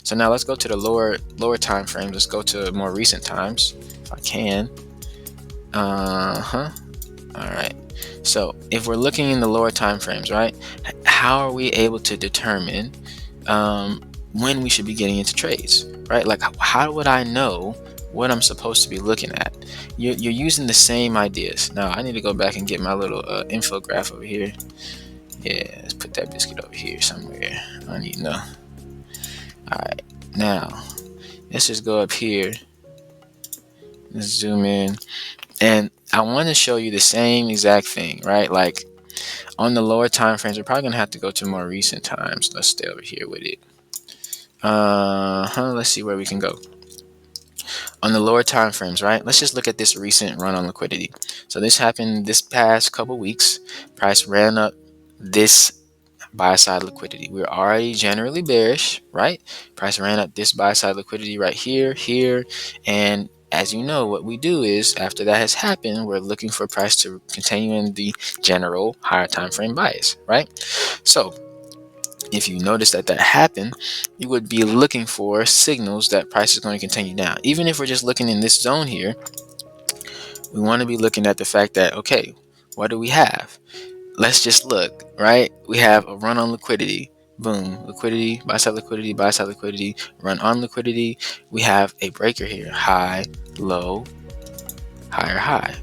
So now let's go to the lower time frames. Let's go to more recent times if I can. All right. So if we're looking in the lower time frames, right, how are we able to determine when we should be getting into trades, right? Like, how would I know what I'm supposed to be looking at? You're using the same ideas. Now, I need to go back and get my little infograph over here. Yeah, let's put that biscuit over here somewhere. I need to know. All right. Now, let's just go up here. Let's zoom in. And I want to show you the same exact thing, right? Like on the lower time frames, we're probably going to have to go to more recent times. Let's stay over here with it. Let's see where we can go. On the lower time frames, right? Let's just look at this recent run on liquidity. So this happened this past couple weeks. Price ran up this buy side liquidity. We're already generally bearish, right? Price ran up this buy side liquidity right here, and as you know, what we do is after that has happened, we're looking for price to continue in the general higher time frame bias, right? So if you notice that happened, you would be looking for signals that price is going to continue down. Even if we're just looking in this zone here, we want to be looking at the fact that, okay, what do we have? Let's just look, right? We have a run on liquidity. Boom, liquidity, buy side liquidity, run on liquidity. We have a breaker here, high, low, higher high.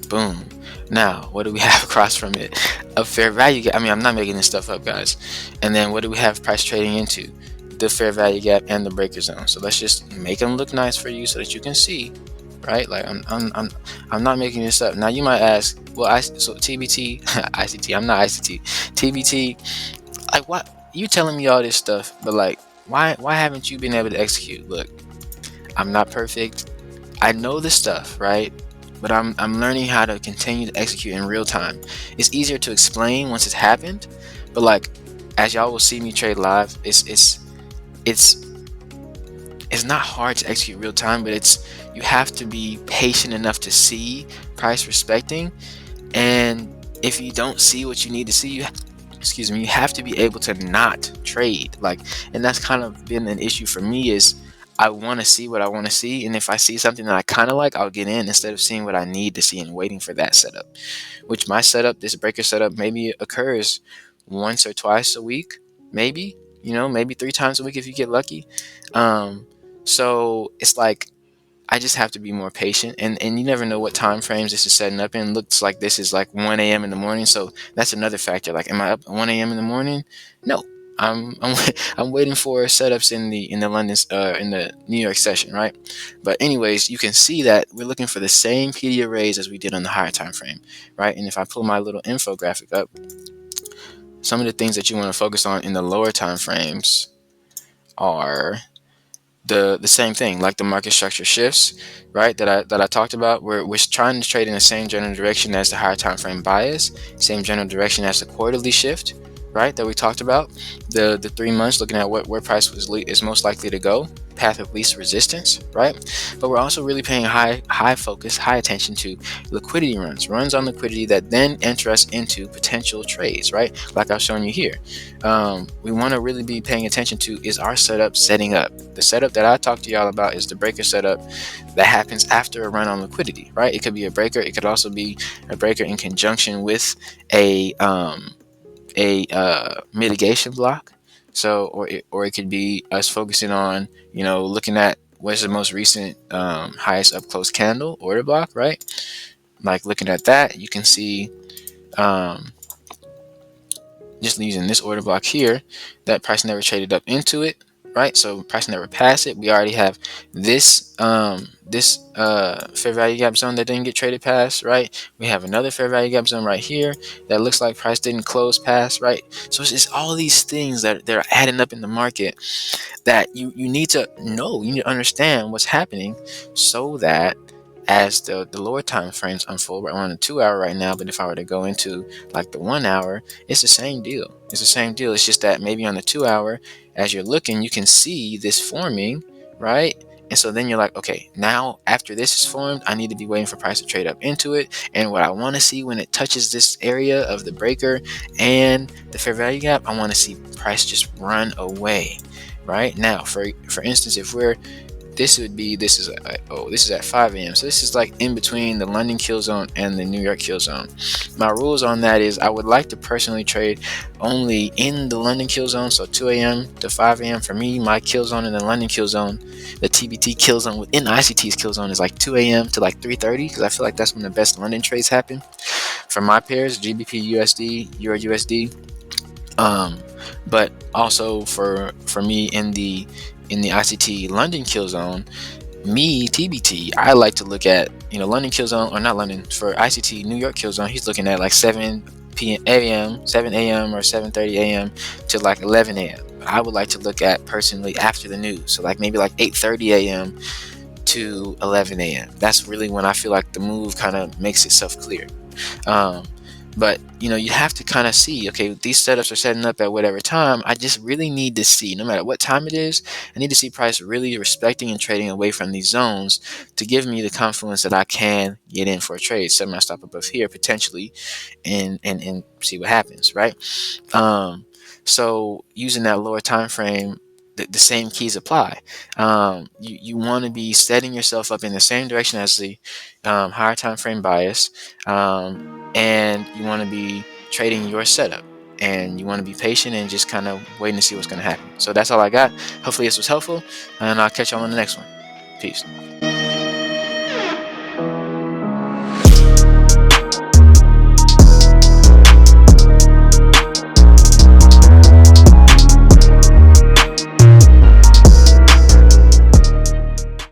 Boom. Now, what do we have across from it? A fair value gap. I mean, I'm not making this stuff up, guys. And then what do we have price trading into? The fair value gap and the breaker zone. So let's just make them look nice for you so that you can see, right? Like I'm not making this up. Now you might ask, well, so TBT, ICT. I'm not ICT. TBT. Like, what? You telling me all this stuff, but like, why haven't you been able to execute? Look, I'm not perfect. I know the stuff, right? But I'm learning how to continue to execute in real time. It's easier to explain once it's happened, but like as y'all will see me trade live, it's not hard to execute real time, but you have to be patient enough to see price respecting, and if you don't see what you need to see, you have to be able to not trade. Like, and that's kind of been an issue for me is I want to see what I want to see, and if I see something that I kind of like, I'll get in instead of seeing what I need to see and waiting for that setup. Which my setup, this breaker setup, maybe occurs once or twice a week, maybe, maybe 3 times a week if you get lucky. So it's like I just have to be more patient, and you never know what time frames this is setting up in. Looks like this is like 1 a.m. in the morning, so that's another factor. Like, am I up at 1 a.m. in the morning? No, I'm I'm waiting for setups in the London in the New York session, right? But anyways, you can see that we're looking for the same PD arrays as we did on the higher time frame, right? And if I pull my little infographic up, some of the things that you want to focus on in the lower time frames are the same thing, like the market structure shifts, right? That I talked about. We're trying to trade in the same general direction as the higher time frame bias, same general direction as the quarterly shift, right? That we talked about. The 3 months, looking at where price is most likely to go, path of least resistance, right? But we're also really paying high focus, high attention to liquidity runs on liquidity that then enter us into potential trades, right? Like I've shown you here. We want to really be paying attention to, is our setup setting up? The setup that I talked to y'all about is the breaker setup that happens after a run on liquidity, right? It could be a breaker. It could also be a breaker in conjunction with a mitigation block. So, or it could be us focusing on, looking at what's the most recent highest up close candle order block, right? Like looking at that, you can see just using this order block here, that price never traded up into it, right? So price never passed it. We already have this fair value gap zone that didn't get traded past, right? We have another fair value gap zone right here that looks like price didn't close past, right? So it's just all these things that they're adding up in the market that you need to know, you need to understand what's happening, so that as the lower time frames unfold. We're on the 2 hour right now, but if I were to go into like the 1 hour, it's the same deal. It's just that maybe on the 2 hour, as you're looking, you can see this forming, right? And so then you're like, okay, now after this is formed, I need to be waiting for price to trade up into it. And what I want to see when it touches this area of the breaker and the fair value gap, I want to see price just run away. Right now, for instance, if we're this is this is at 5 a.m. So this is like in between the London kill zone and the New York kill zone. My rules on that is I would like to personally trade only in the London kill zone, so 2 a.m. to 5 a.m. For me, my kill zone in the London kill zone, the TBT kill zone within ICT's kill zone is like 2 a.m. to like 3:30 because I feel like that's when the best London trades happen for my pairs, GBP USD, Euro USD. Um, but also for me in the ICT London kill zone, me TBT, I like to look at London kill zone, or not London, for ICT New York kill zone. He's looking at like 7 p.m. a.m. 7 a.m. or 7:30 a.m. to like 11 a.m. I would like to look at personally after the news, so like maybe like 8:30 a.m. to 11 a.m. That's really when I feel like the move kind of makes itself clear. Um, but you have to kind of see, okay, these setups are setting up at whatever time. I just really need to see, no matter what time it is, I need to see price really respecting and trading away from these zones to give me the confidence that I can get in for a trade, set my stop above here potentially, and see what happens, right? Um, so using that lower time frame, the same keys apply. You want to be setting yourself up in the same direction as the higher time frame bias, and you want to be trading your setup. And you want to be patient and just kind of waiting to see what's going to happen. So that's all I got. Hopefully this was helpful, and I'll catch y'all on the next one. Peace.